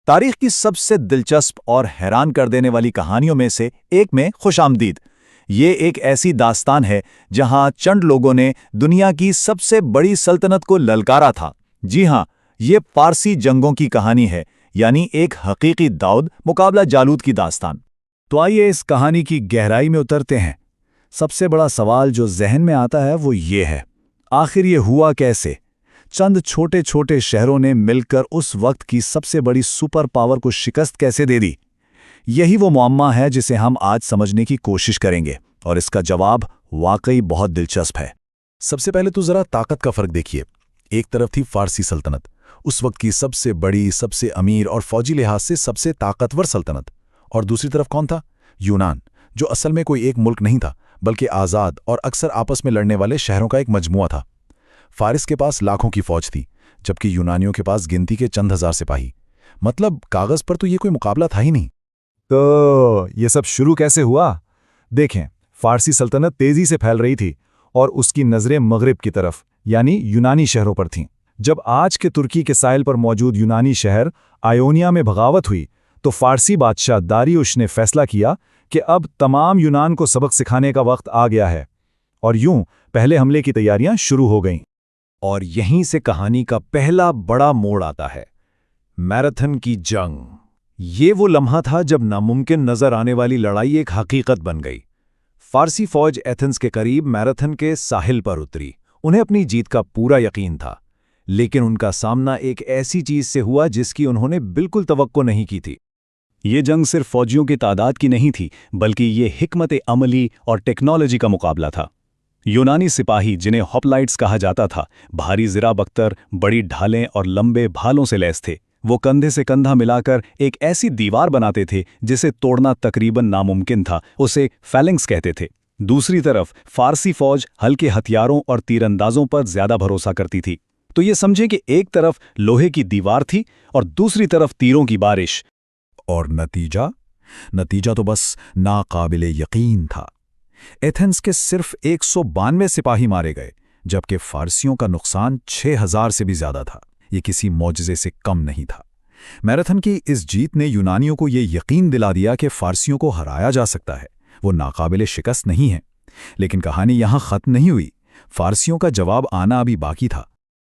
تاریخ کی سب سے دلچسپ اور حیران کر دینے والی کہانیوں میں سے ایک میں خوش آمدید۔ یہ ایک ایسی داستان ہے جہاں چند لوگوں نے دنیا کی سب سے بڑی سلطنت کو للکارا تھا۔ جی ہاں، یہ پارسی جنگوں کی کہانی ہے، یعنی ایک حقیقی داؤد مقابلہ جالوت کی داستان۔ تو آئیے اس کہانی کی گہرائی میں اترتے ہیں۔ سب سے بڑا سوال جو ذہن میں آتا ہے وہ یہ ہے، آخر یہ ہوا کیسے؟ چند چھوٹے چھوٹے شہروں نے مل کر اس وقت کی سب سے بڑی سپر پاور کو شکست کیسے دے دی؟ یہی وہ معمہ ہے جسے ہم آج سمجھنے کی کوشش کریں گے، اور اس کا جواب واقعی بہت دلچسپ ہے۔ سب سے پہلے تو ذرا طاقت کا فرق دیکھیے۔ ایک طرف تھی فارسی سلطنت، اس وقت کی سب سے بڑی، سب سے امیر اور فوجی لحاظ سے سب سے طاقتور سلطنت، اور دوسری طرف کون تھا؟ یونان، جو اصل میں کوئی ایک ملک نہیں تھا بلکہ آزاد اور اکثر آپس میں لڑنے والے شہروں کا ایک مجموعہ تھا۔ فارس کے پاس لاکھوں کی فوج تھی، جبکہ یونانیوں کے پاس گنتی کے چند ہزار سپاہی۔ مطلب کاغذ پر تو یہ کوئی مقابلہ تھا ہی نہیں۔ تو یہ سب شروع کیسے ہوا؟ دیکھیں، فارسی سلطنت تیزی سے پھیل رہی تھی اور اس کی نظریں مغرب کی طرف یعنی یونانی شہروں پر تھیں۔ جب آج کے ترکی کے ساحل پر موجود یونانی شہر آئونیا میں بغاوت ہوئی تو فارسی بادشاہ داریوش نے فیصلہ کیا کہ اب تمام یونان کو سبق سکھانے کا وقت آ گیا ہے، اور یوں پہلے حملے کی تیاریاں شروع ہو گئیں۔ اور یہیں سے کہانی کا پہلا بڑا موڑ آتا ہے، میراتھن کی جنگ۔ یہ وہ لمحہ تھا جب ناممکن نظر آنے والی لڑائی ایک حقیقت بن گئی۔ فارسی فوج ایتھنز کے قریب میراتھن کے ساحل پر اتری۔ انہیں اپنی جیت کا پورا یقین تھا، لیکن ان کا سامنا ایک ایسی چیز سے ہوا جس کی انہوں نے بالکل توقع نہیں کی تھی۔ یہ جنگ صرف فوجیوں کی تعداد کی نہیں تھی، بلکہ یہ حکمت عملی اور ٹیکنالوجی کا مقابلہ تھا۔ یونانی سپاہی، جنہیں ہوپلائٹس کہا جاتا تھا، بھاری زرہ بختر، بڑی ڈھالیں اور لمبے بھالوں سے لیس تھے۔ وہ کندھے سے کندھا ملا کر ایک ایسی دیوار بناتے تھے جسے توڑنا تقریباً ناممکن تھا، اسے فیلنکس کہتے تھے۔ دوسری طرف فارسی فوج ہلکے ہتھیاروں اور تیر اندازوں پر زیادہ بھروسہ کرتی تھی۔ تو یہ سمجھیں کہ ایک طرف لوہے کی دیوار تھی اور دوسری طرف تیروں کی بارش۔ اور نتیجہ تو بس ناقابل یقین تھا۔ ایتھنز کے صرف 192 سپاہی مارے گئے، جبکہ فارسیوں کا نقصان 6000 سے بھی زیادہ تھا۔ یہ کسی معجزے سے کم نہیں تھا۔ میراتھن کی اس جیت نے یونانیوں کو یہ یقین دلا دیا کہ فارسیوں کو ہرایا جا سکتا ہے، وہ ناقابل شکست نہیں ہے۔ لیکن کہانی یہاں ختم نہیں ہوئی۔ فارسیوں کا جواب آنا ابھی باقی تھا۔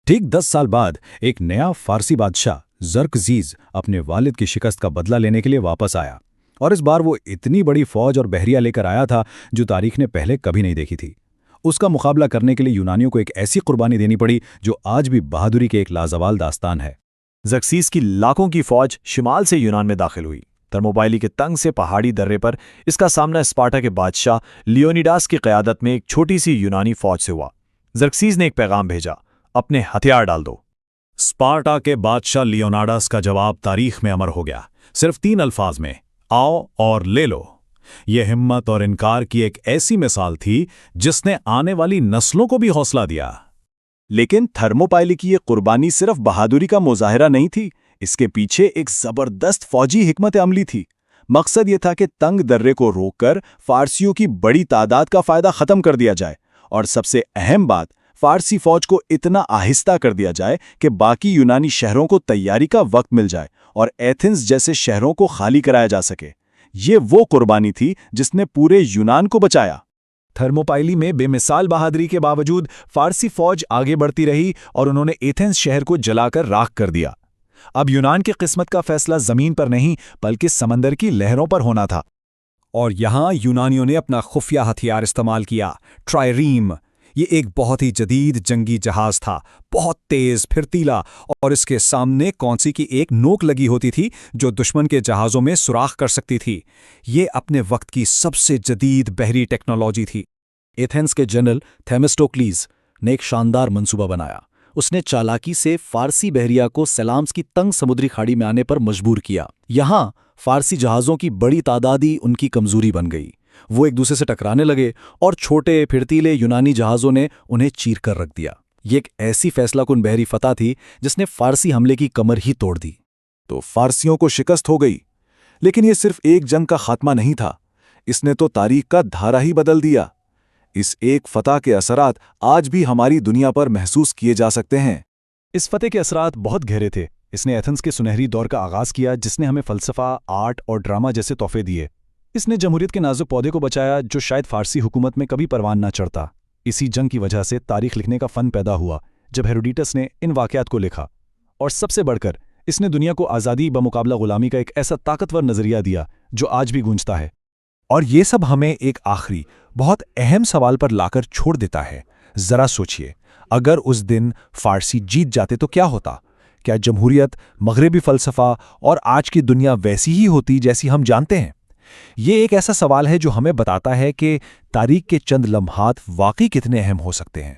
ٹھیک 10 سال بعد ایک نیا فارسی بادشاہ زرکزیز اپنے والد کی شکست کا بدلہ لینے کے لیے واپس آیا، اور اس بار وہ اتنی بڑی فوج اور بحریہ لے کر آیا تھا جو تاریخ نے پہلے کبھی نہیں دیکھی تھی۔ اس کا مقابلہ کرنے کے لیے یونانیوں کو ایک ایسی قربانی دینی پڑی جو آج بھی بہادری کے ایک لازوال داستان ہے۔ زرکسیس کی لاکھوں کی فوج شمال سے یونان میں داخل ہوئی۔ تھرموپائلی کے تنگ سے پہاڑی درے پر اس کا سامنا اسپارٹا کے بادشاہ لیونیڈاس کی قیادت میں ایک چھوٹی سی یونانی فوج سے ہوا۔ زرکسیس نے ایک پیغام بھیجا، اپنے ہتھیار ڈال دو۔ اسپارٹا کے بادشاہ لیوناڈاس کا جواب تاریخ میں امر ہو گیا، صرف 3 الفاظ میں، آؤ اور لے لو۔ یہ ہمت اور انکار کی ایک ایسی مثال تھی جس نے آنے والی نسلوں کو بھی حوصلہ دیا۔ لیکن تھرموپائلی کی یہ قربانی صرف بہادری کا مظاہرہ نہیں تھی، اس کے پیچھے ایک زبردست فوجی حکمت عملی تھی۔ مقصد یہ تھا کہ تنگ درے کو روک کر فارسیوں کی بڑی تعداد کا فائدہ ختم کر دیا جائے، اور سب سے اہم بات، فارسی فوج کو اتنا آہستہ کر دیا جائے کہ باقی یونانی شہروں کو تیاری کا وقت مل جائے اور ایتھنز جیسے شہروں کو خالی کرایا جا سکے۔ یہ وہ قربانی تھی جس نے پورے یونان کو بچایا۔ تھرموپائلی میں بے مثال بہادری کے باوجود فارسی فوج آگے بڑھتی رہی اور انہوں نے ایتھنز شہر کو جلا کر راکھ کر دیا۔ اب یونان کی قسمت کا فیصلہ زمین پر نہیں بلکہ سمندر کی لہروں پر ہونا تھا۔ اور یہاں یونانیوں نے اپنا خفیہ ہتھیار استعمال کیا، ٹرائریم۔ یہ ایک بہت ہی جدید جنگی جہاز تھا، بہت تیز، پھرتیلا، اور اس کے سامنے کونسی کی ایک نوک لگی ہوتی تھی جو دشمن کے جہازوں میں سوراخ کر سکتی تھی۔ یہ اپنے وقت کی سب سے جدید بحری ٹیکنالوجی تھی۔ ایتھنز کے جنرل تھیمسٹوکلیز نے ایک شاندار منصوبہ بنایا۔ اس نے چالاکی سے فارسی بحریہ کو سیلامس کی تنگ سمندری کھاڑی میں آنے پر مجبور کیا۔ یہاں فارسی جہازوں کی بڑی تعداد ہی ان کی کمزوری بن گئی۔ وہ ایک دوسرے سے ٹکرانے لگے اور چھوٹے پھرتیلے یونانی جہازوں نے انہیں چیر کر رکھ دیا۔ یہ ایک ایسی فیصلہ کن بحری فتح تھی جس نے فارسی حملے کی کمر ہی توڑ دی۔ تو فارسیوں کو شکست ہو گئی، لیکن یہ صرف ایک جنگ کا خاتمہ نہیں تھا، اس نے تو تاریخ کا دھارا ہی بدل دیا۔ اس ایک فتح کے اثرات آج بھی ہماری دنیا پر محسوس کیے جا سکتے ہیں۔ اس فتح کے اثرات بہت گہرے تھے۔ اس نے ایتھنز کے سنہری دور کا آغاز کیا جس نے ہمیں فلسفہ، آرٹ اور ڈرامہ جیسے تحفے دیے۔ اس نے جمہوریت کے نازک پودے کو بچایا جو شاید فارسی حکومت میں کبھی پروان نہ چڑھتا۔ اسی جنگ کی وجہ سے تاریخ لکھنے کا فن پیدا ہوا جب ہیروڈیٹس نے ان واقعات کو لکھا، اور سب سے بڑھ کر اس نے دنیا کو آزادی بمقابلہ غلامی کا ایک ایسا طاقتور نظریہ دیا جو آج بھی گونجتا ہے۔ اور یہ سب ہمیں ایک آخری بہت اہم سوال پر لا کر چھوڑ دیتا ہے۔ ذرا سوچئے، اگر اس دن فارسی جیت جاتے تو کیا ہوتا؟ کیا جمہوریت، مغربی فلسفہ اور آج کی دنیا ویسی ہی ہوتی جیسی ہم جانتے ہیں؟ یہ ایک ایسا سوال ہے جو ہمیں بتاتا ہے کہ تاریخ کے چند لمحات واقعی کتنے اہم ہو سکتے ہیں۔